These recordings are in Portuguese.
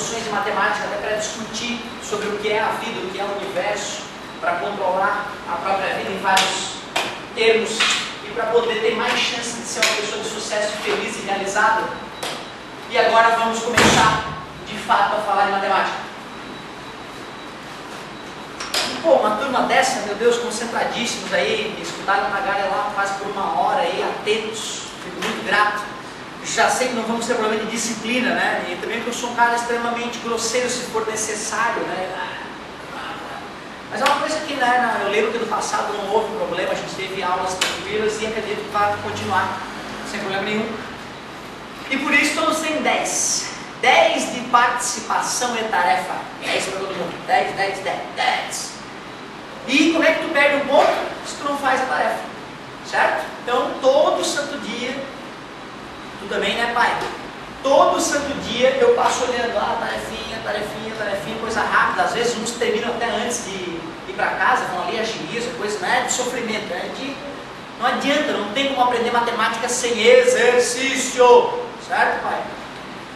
noções de matemática até para discutir sobre o que é a vida, o que é o universo, para controlar a própria vida em vários termos e para poder ter mais chance de ser uma pessoa de sucesso, feliz e realizada. E agora vamos começar de fato a falar de matemática. Pô, uma turma dessa, meu Deus, concentradíssimos aí, escutaram na galera lá quase por 1 hora aí, atentos, fico muito grato. Já sei que não vamos ter problema de disciplina, né? E também que eu sou um cara extremamente grosseiro se for necessário, né? Mas é uma coisa que, né, eu lembro que no passado não houve problema, a gente teve aulas tranquilas e acredito que vai continuar sem problema nenhum. E por isso todos têm 10. 10 de participação e tarefa. 10 para todo mundo. 10, 10, 10, 10. E como é que tu perde um ponto? Se tu não faz a tarefa. Certo? Então todo santo dia, tu também, né, pai? Todo santo dia eu passo olhando, tarefinha, tarefinha, tarefinha, coisa rápida. Às vezes uns terminam até antes de ir para casa, vão ali, agilizam, coisa, não é de sofrimento, é de... Não adianta, não tem como aprender matemática sem exercício. Certo, pai?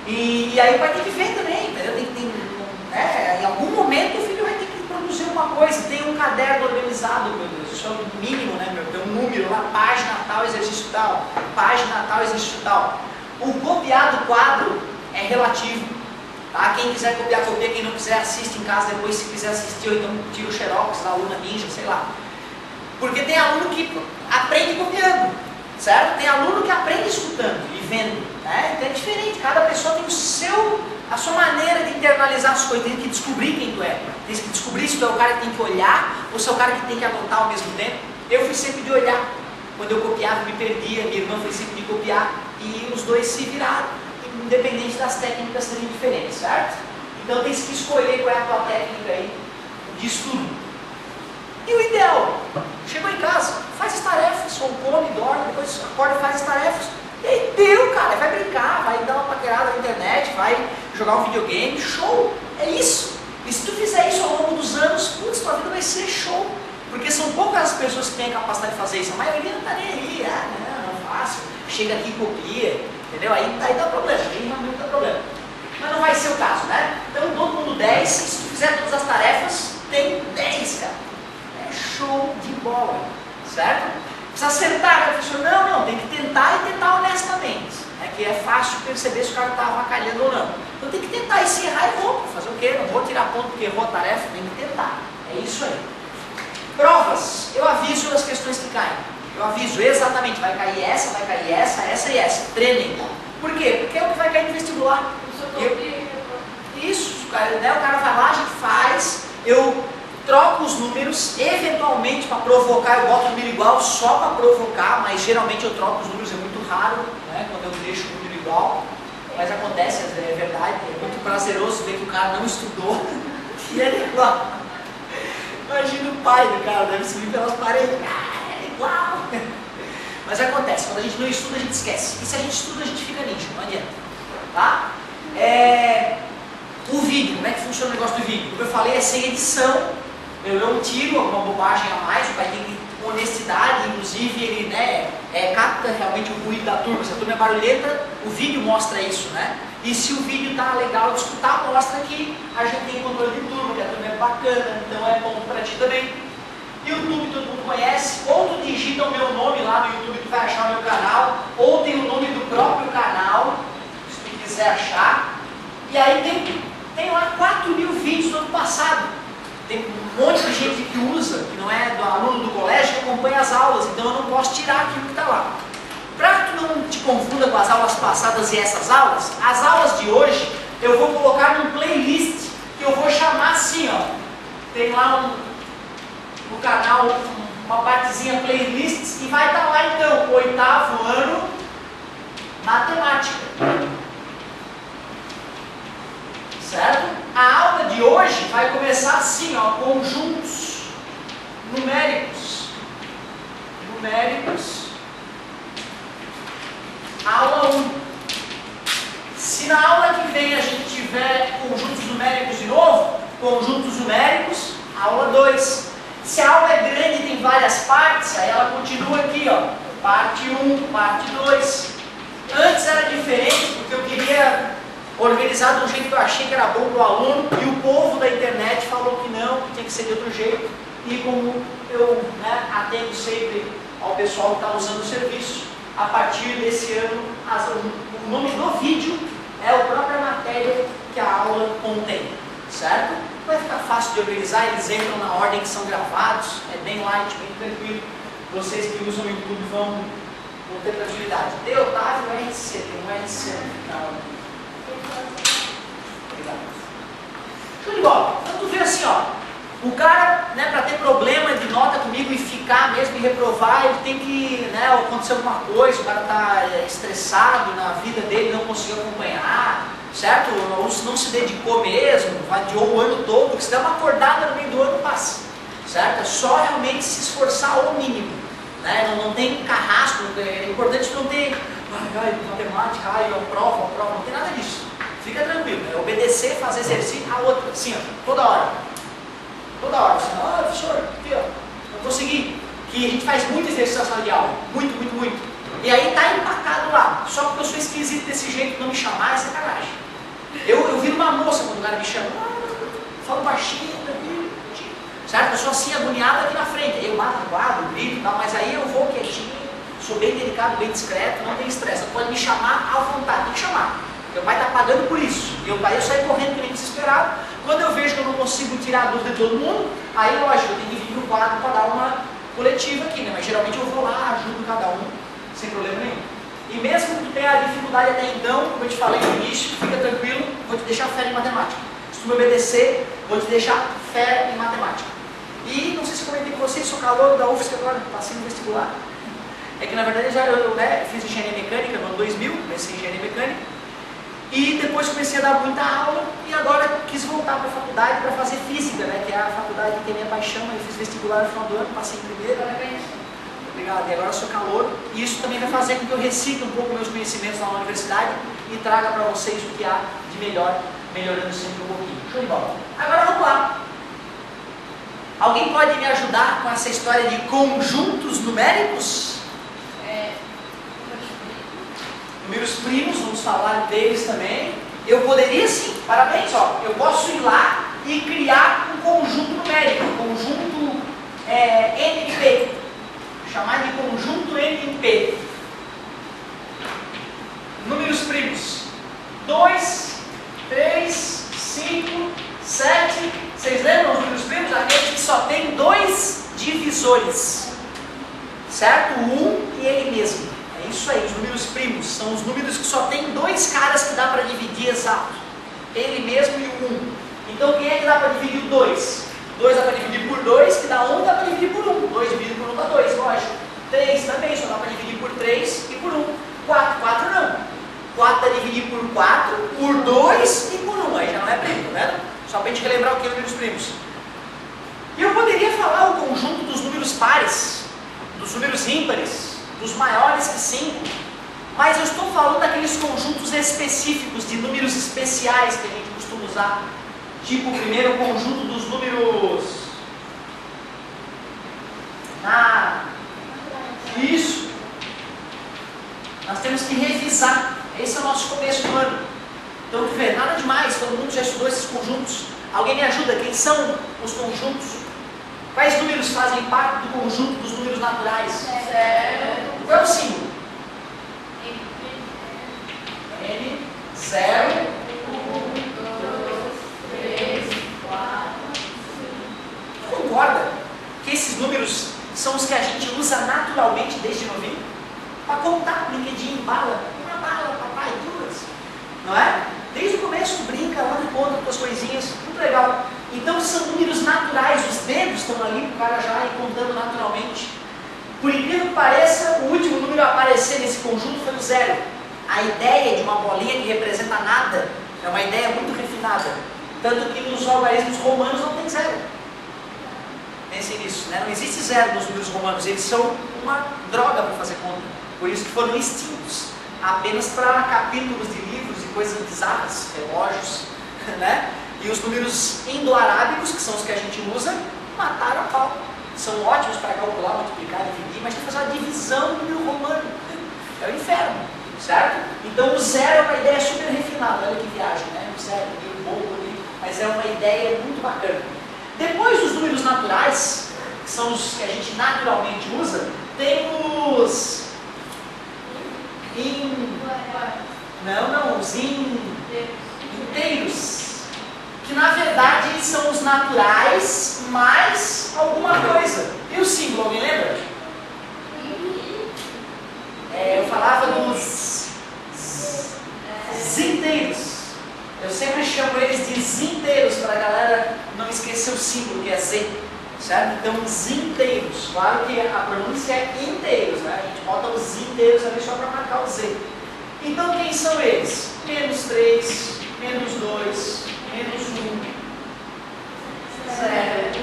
E aí o pai tem que ver também, entendeu? Em algum momento o filho vai ter que produzir uma coisa. Tem um caderno organizado, meu Deus, isso é o mínimo, né, meu? Tem um número lá, página tal, exercício tal, página tal, exercício tal. O copiar do quadro é relativo, tá? Quem quiser copiar, copia, quem não quiser assiste em casa depois, se quiser assistir, ou então tira o xerox da aluna ninja, sei lá. Porque tem aluno que aprende copiando, certo? Tem aluno que aprende escutando e vendo, né? Então é diferente, cada pessoa tem a sua maneira de internalizar as coisas, tem que descobrir quem tu é. Tem que descobrir se tu é o cara que tem que olhar ou se é o cara que tem que anotar ao mesmo tempo. Eu fui sempre de olhar. Quando eu copiava, me perdia, minha irmã foi sempre de copiar e os dois se viraram, independente das técnicas serem diferentes, certo? Então tem que escolher qual é a tua técnica aí de estudo. E o ideal, chegou em casa, faz as tarefas, ou come, dorme, depois acorda e faz as tarefas. E aí deu, cara, vai brincar, vai dar uma paquerada na internet, vai jogar um videogame, show, é isso. E se tu fizer isso ao longo dos anos, putz, tua vida vai ser show. Porque são poucas as pessoas que têm a capacidade de fazer isso, a maioria não está nem aí, não faço, chega aqui e copia, entendeu? Aí dá problema, aí realmente dá problema. Mas não vai ser o caso, né? Então todo mundo 10, se tu fizer todas as tarefas, tem 10, cara. É show de bola, certo? Precisa acertar, né, professor? Não, tem que tentar e tentar honestamente. É que é fácil perceber se o cara está avacalhando ou não. Então tem que tentar, e se errar eu vou fazer o quê? Não vou tirar ponto porque errou a tarefa, tem que tentar. É isso aí. Provas, eu aviso as questões que caem. Eu aviso exatamente, vai cair essa e essa. Treinem. Por quê? Porque é o que vai cair no vestibular. Isso, né, o cara vai lá, a gente faz, eu troco os números, eventualmente para provocar, eu boto o número igual só para provocar, mas geralmente eu troco os números, é muito raro, né, quando eu deixo o número igual, mas acontece, é verdade, é muito prazeroso ver que o cara não estudou e ele é igual. Imagina o pai do cara, deve subir pelas paredes, é igual. Mas acontece, quando a gente não estuda, a gente esquece. E se a gente estuda, a gente fica ninja, não adianta. Tá? O vídeo, como é que funciona o negócio do vídeo? Como eu falei, é sem edição. Eu não tiro alguma bobagem a mais, o pai tem que com honestidade, inclusive ele, né, capta realmente o ruído da turma. Se a turma é barulhenta, o vídeo mostra isso, né? E se o vídeo tá legal de escutar, mostra que a gente tem controle de turma, que a turma é bacana, então é bom para ti também. YouTube todo mundo conhece, ou tu digita o meu nome lá no YouTube, tu vai achar o meu canal, ou tem o nome do próprio canal, se tu quiser achar. E aí tem lá 4.000 vídeos do ano passado. Tem um monte de gente que usa, que não é do aluno do colégio, que acompanha as aulas, então eu não posso tirar aquilo que está lá. Para que tu não te confunda com as aulas passadas e essas aulas, as aulas de hoje eu vou colocar num playlist que eu vou chamar assim, ó. Tem lá no canal uma partezinha playlists e vai estar lá então, 8º ano, matemática. Certo? A aula de hoje vai começar assim, ó, conjuntos numéricos. Aula 1. Se na aula que vem a gente tiver conjuntos numéricos de novo, conjuntos numéricos, aula 2. Se a aula é grande e tem várias partes, aí ela continua aqui, ó, parte 1, parte 2. Antes era diferente, porque eu queria organizado de um jeito que eu achei que era bom para o aluno, e o povo da internet falou que não, que tinha que ser de outro jeito, e como eu atendo sempre ao pessoal que está usando o serviço, a partir desse ano, o nome do vídeo é a própria matéria que a aula contém, certo? Vai ficar fácil de organizar, eles entram na ordem que são gravados, é bem light, bem tranquilo. Vocês que usam o YouTube vão ter tranquilidade. De Otávio RC, tem um RC na ordem. Obrigado. Show de bola. Então tu vê assim, ó, o cara, para ter problema de nota comigo e ficar mesmo e reprovar, ele tem que, acontecer alguma coisa, o cara está estressado na vida dele, não conseguiu acompanhar, certo? Ou se não se dedicou mesmo, adiou o ano todo, porque se der uma acordada no meio do ano, passa, certo? É só realmente se esforçar ao mínimo, não tem carrasco, é importante não ter, matemática, eu aprovo, não tem nada disso, fica tranquilo, obedecer, fazer exercício, a outra, assim, ó, toda hora, assim, professor, aqui, ó, eu consegui, que a gente faz muito exercício na sala de aula, muito, e aí tá empacado lá, só porque eu sou esquisito desse jeito, não me chamar é sacanagem. Eu viro uma moça quando o cara me chama, falo baixinho, tranquilo, certo? Eu sou assim, agoniado aqui na frente, eu bato no quadro, grito e tal, mas aí eu vou quietinho, sou bem delicado, bem discreto, não tem estresse, pode me chamar à vontade, tem que chamar. Meu pai está pagando por isso. Eu saio correndo que nem desesperado. Quando eu vejo que eu não consigo tirar a dúvida de todo mundo, aí lógico, eu tenho que vir no quadro para dar uma coletiva aqui, Mas geralmente eu vou lá, ajudo cada um, sem problema nenhum. E mesmo que tu tenha a dificuldade até então, como eu te falei no início, fica tranquilo, vou te deixar fé em matemática. Se tu me obedecer, vou te deixar fé em matemática. E não sei se comentei com vocês, sou calor da UFSC agora, passei no vestibular. É que na verdade eu fiz engenharia mecânica no ano 2000, comecei engenharia mecânica. E depois comecei a dar muita aula e agora quis voltar para a faculdade para fazer física, que é a faculdade que tem minha paixão. Eu fiz vestibular no final do ano, passei em primeiro. Obrigado. E agora sou calor. E isso também vai fazer com que eu recicle um pouco meus conhecimentos na universidade e traga para vocês o que há de melhor, melhorando sempre um pouquinho. Show de bola. Agora vamos lá. Alguém pode me ajudar com essa história de conjuntos numéricos? Números primos, vamos falar deles também. Eu poderia sim, parabéns, ó, eu posso ir lá e criar um conjunto numérico, conjunto NP, chamar de conjunto NP. Números primos, 2, 3, 5, 7, vocês lembram os números primos? Aqueles que só tem dois divisores, certo? O 1 e ele mesmo. É isso aí, os números primos são os números que só tem dois caras que dá para dividir exato, ele mesmo e o 1. Então quem é que dá para dividir o 2? 2 dá para dividir por 2, que dá 1, dá para dividir por 1. 2 dividido por 1 dá 2, lógico. 3 também, só dá para dividir por 3 e por 1. 4 não. 4 dá para dividir por 4, por 2 e por 1. Aí já não é primo, tá vendo? Só para a gente relembrar o que é números primos. E eu poderia falar o conjunto dos números pares, dos números ímpares, dos maiores que 5, mas eu estou falando daqueles conjuntos específicos, de números especiais que a gente costuma usar, tipo o primeiro conjunto dos números isso, nós temos que revisar, esse é o nosso começo do ano, então tu vê, nada demais, todo mundo já estudou esses conjuntos. Alguém me ajuda, quem são os conjuntos? Quais números fazem parte do conjunto dos números naturais? Qual é o símbolo? N, 0, 1, 2, 3, 4, 5. Concorda que esses números são os que a gente usa naturalmente desde novinho? Para contar, brinquedinho, bala, uma bala, papai, duas. Não é? Desde o começo, brinca, lá e conta com as coisinhas, muito legal. Então são números naturais, os dedos estão ali para o cara já ir contando naturalmente. Por incrível que pareça, o último número a aparecer nesse conjunto foi o 0. A ideia de uma bolinha que representa nada é uma ideia muito refinada. Tanto que nos algarismos romanos não tem 0. Pensem nisso, Não existe 0 nos números romanos, eles são uma droga para fazer conta. Por isso que foram extintos, apenas para capítulos de livros e coisas bizarras, relógios, E os números indo-arábicos, que são os que a gente usa, mataram a pau. São ótimos para calcular, multiplicar, dividir, mas tem que fazer uma divisão do número romano. É o inferno. certo? Então o zero é uma ideia super refinada, olha que viagem, né? O zero, meio bobo ali, mas é uma ideia muito bacana. Depois dos números naturais, que são os que a gente naturalmente usa, tem os os inteiros, que na verdade são os naturais mais alguma coisa. E o símbolo, alguém lembra? Eu falava dos zinteiros. Eu sempre chamo eles de zinteiros para a galera não esquecer o símbolo, que é Z, certo? Então, zinteiros. Claro que a pronúncia é inteiros, né? A gente bota os zinteiros ali só para marcar o Z. Então, quem são eles? Menos 3, menos 2, menos 1, 0.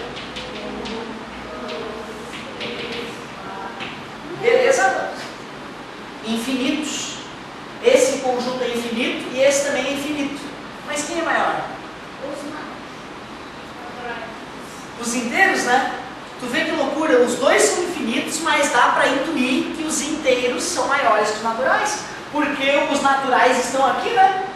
Beleza? Infinitos. Esse conjunto é infinito e esse também é infinito. Mas quem é maior? Os inteiros, né? Tu vê que loucura, os dois são infinitos, mas dá para intuir que os inteiros são maiores que os naturais. Porque os naturais estão aqui, né?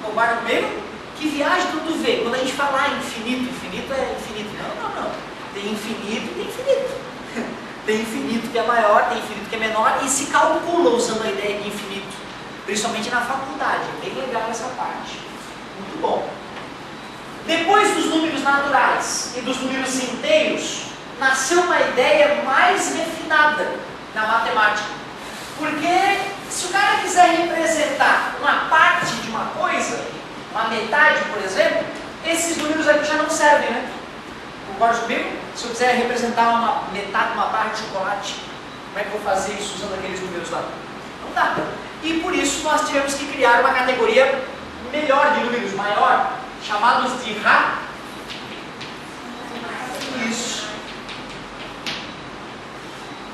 Concorda comigo? Que viagem tu vê? Quando a gente fala infinito, infinito é infinito. Não. Tem infinito e tem infinito. Tem infinito que é maior, tem infinito que é menor, e se calcula usando a ideia de infinito. Principalmente na faculdade. É bem legal essa parte. Muito bom. Depois dos números naturais e dos números inteiros, nasceu uma ideia mais refinada na matemática. Porque se o cara quiser representar uma parte de uma coisa, uma metade, por exemplo, esses números aqui já não servem, né? Concorda comigo? Se eu quiser representar uma metade, uma barra de chocolate, como é que eu vou fazer isso usando aqueles números lá? Não dá. E por isso nós tivemos que criar uma categoria melhor de números, maior, chamados de Isso.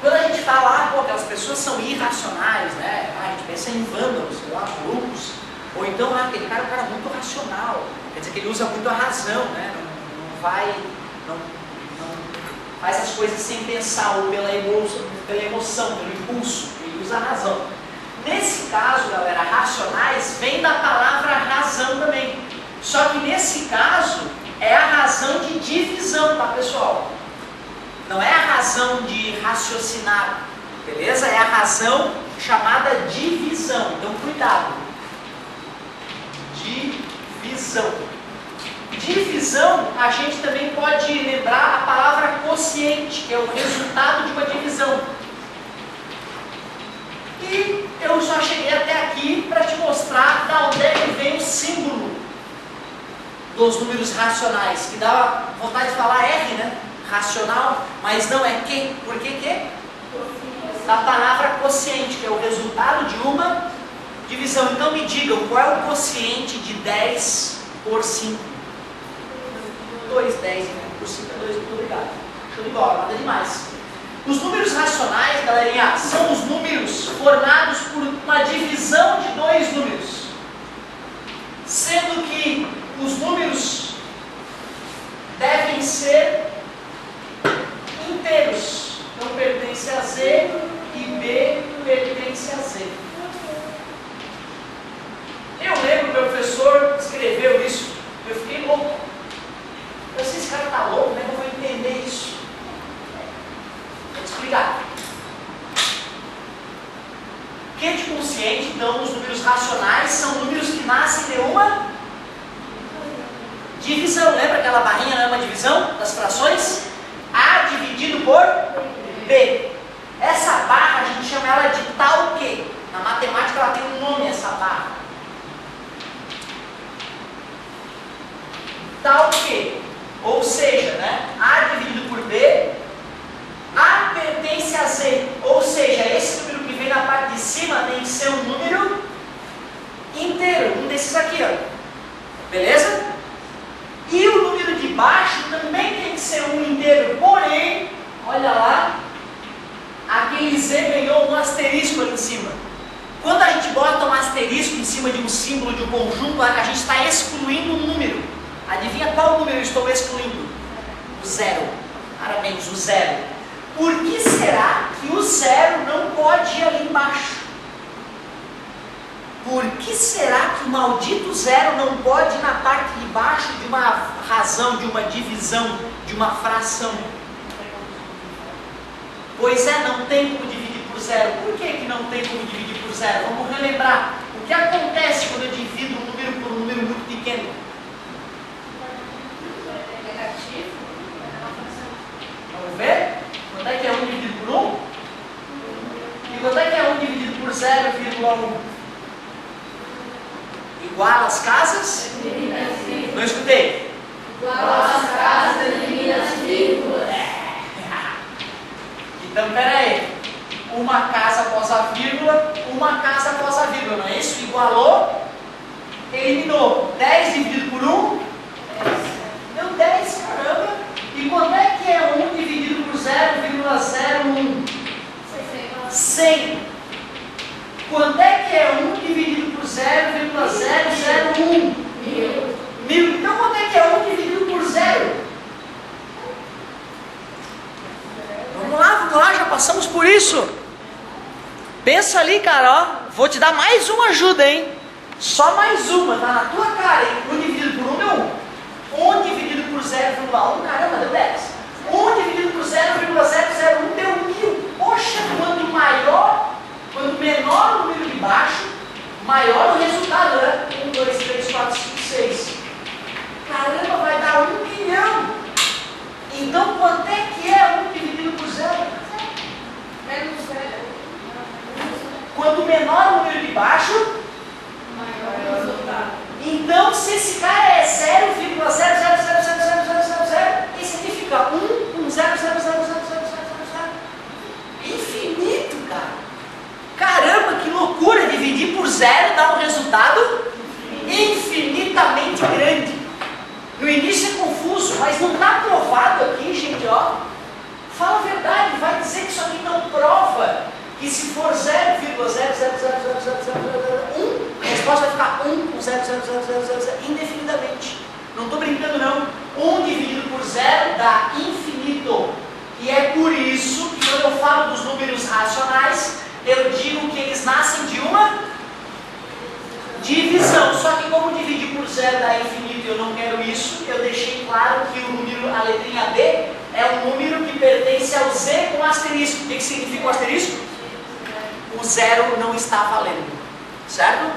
Quando a gente fala, aquelas pessoas são irracionais, né? A gente pensa em vândalos, sei lá, loucos. Ou então, aquele cara é um cara muito racional. Quer dizer que ele usa muito a razão, né? Não faz as coisas sem pensar, ou pela emoção, pelo impulso. Ele usa a razão. Nesse caso, galera, racionais vem da palavra razão também. Só que nesse caso é a razão de divisão, tá, pessoal? Não é a razão de raciocinar, beleza? É a razão chamada divisão. Então, cuidado. Divisão. Divisão, a gente também pode lembrar a palavra quociente, que é o resultado de uma divisão. E eu só cheguei até aqui para te mostrar da onde é que vem o símbolo dos números racionais, que dá vontade de falar R, né? Racional, mas não é que. Por que que? Da palavra quociente, que é o resultado de uma divisão. Então me digam, qual é o quociente de 10 por 5? 2, 10 por 5 é 2, muito obrigado. Show de bola, nada demais. Os números racionais, galerinha, são os números formados por uma divisão de dois números. Sendo que os números devem ser inteiros. Então pertence a Z e B pertence a Z. Eu lembro que o professor escreveu isso, eu fiquei louco. Eu sei, esse cara está louco, como é que eu vou entender isso? Vou te explicar. Que de consciente, então, os números racionais são números que nascem de uma divisão. Lembra aquela barrinha, né? Uma divisão das frações? A dividido por B. Essa barra, a gente chama ela de tal que. Na matemática ela tem um nome, essa barra. Tal que. Ou seja, né? A dividido por B, A pertence a Z. Ou seja, esse número que vem na parte de cima tem que ser um número inteiro, um desses aqui, ó. Beleza? E o número de baixo também tem que ser um inteiro, porém, olha lá, aquele Z ganhou um asterisco ali em cima. Quando a gente bota um asterisco em cima de um símbolo de um conjunto, a gente está excluindo um número. Adivinha qual número eu estou excluindo? O zero. Parabéns, o zero. Por que será que o zero não pode ir ali embaixo? Por que será que o maldito zero não pode ir na parte de baixo de uma razão, de uma divisão, de uma fração? Pois é, não tem como dividir por zero. Por que não tem como dividir por zero? Vamos relembrar. O que acontece quando eu divido um número por um número muito pequeno? Negativo. Vamos ver? Quanto é que é 1 dividido por 1? E quanto é que é 1 dividido por 0,1? Igual às casas? Não escutei. Igual às casas, elimina as vírgulas. Então, peraí. Uma casa após a vírgula, uma casa após a vírgula, não é isso? Igualou, eliminou. 10 dividido por 1? Deu 10, caramba. E quanto é que é 1 dividido por 0,01? 100. Quanto é que é 1 dividido por 0,001? 1000. Então, quanto é que é 1 dividido por 0? Vamos lá, já passamos por isso. Pensa ali, cara, ó. Vou te dar mais uma ajuda, hein? Só mais uma, tá na tua cara, hein? 1 dividido por 1 deu 1. 1 dividido por 0,1, caramba, deu 10. 1 dividido por 0,001 deu 1000. Poxa, quanto menor o número de baixo, maior o resultado, né? 1, 2, 3, 4, 5, 6. Caramba, vai dar 1 milhão. Então, quanto é que é 1 dividido por 0? Menos 0. Quanto menor o número de baixo, Maior o resultado. então se esse cara é 0,0000000, esse aqui fica 1, 0,0000000. Infinito, cara. Caramba, que loucura! Dividir por 0 dá um resultado infinitamente grande. No início é confuso, mas não está provado aqui, gente, ó. Fala a verdade, vai dizer que isso aqui não prova que se for 0,0000001, a resposta vai ficar 1 com 0,00000 indefinidamente. Não estou brincando não. 1 dividido por 0 dá infinito. E é por isso que quando eu falo dos números racionais, eu digo que eles nascem de uma divisão. Só que como dividir por 0 dá infinito e eu não quero isso, eu deixei claro que o número, a letrinha B, é um número que pertence ao Z com asterisco. O que significa o asterisco? O 0 não está valendo. Certo?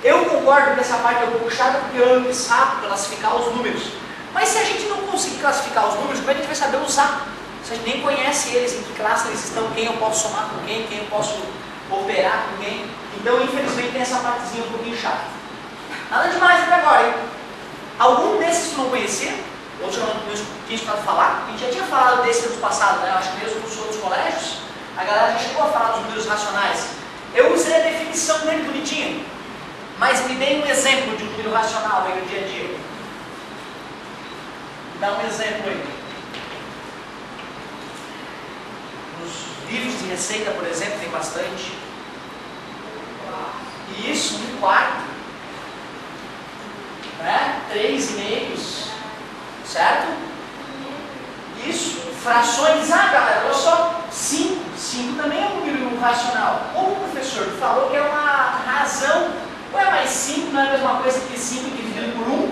Eu concordo que essa parte é um pouco chata porque eu sabe classificar os números. Mas se a gente não conseguir classificar os números, como é que a gente vai saber usar? Se a gente nem conhece eles, em que classe eles estão, quem eu posso somar com quem eu posso operar com quem. Então, infelizmente, tem essa partezinha um pouquinho chata. Nada demais até agora, hein? Algum desses tu não conhecia? Outros eu não tinha escutado falar? A gente já tinha falado desses anos passados, né? Eu acho que mesmo nos outros colégios, a galera já chegou a falar dos números racionais. Eu usei a definição dele bonitinha, mas me dê um exemplo de um número racional aí no dia a dia. Dá um exemplo aí. Nos livros de receita, por exemplo, tem bastante. Isso, 1/4, né? 3 meios, certo? Isso, frações, galera, olha só, 5 também é um número racional. Ou o professor falou que é uma razão, ué, mas 5 não é a mesma coisa que 5 dividido por 1?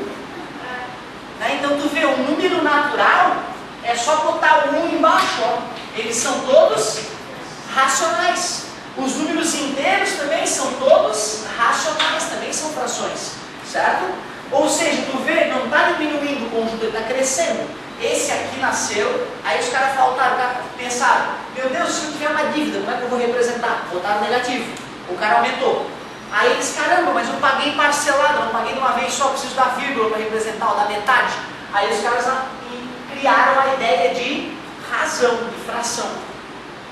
Né? Então tu vê, o número natural é só botar o 1 embaixo, ó. Eles são todos racionais. Os números inteiros também são todos racionais, também são frações, certo? Ou seja, tu vê, não está diminuindo o conjunto, ele está crescendo. Esse aqui nasceu, aí os caras pensaram, meu Deus, se eu tiver uma dívida, como é que eu vou representar? Botaram negativo, o cara aumentou. Aí eles, caramba, mas eu paguei parcelado, não paguei de uma vez só, preciso da vírgula para representar, ou da metade. Aí os caras criaram a ideia de razão, de fração.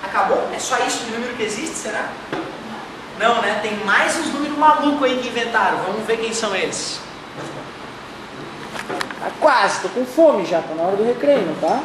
Acabou? É só isso de número que existe, será? Não, né? Tem mais uns números malucos aí que inventaram. Vamos ver quem são eles. Tá quase, tô com fome já, tá na hora do recreio, não tá?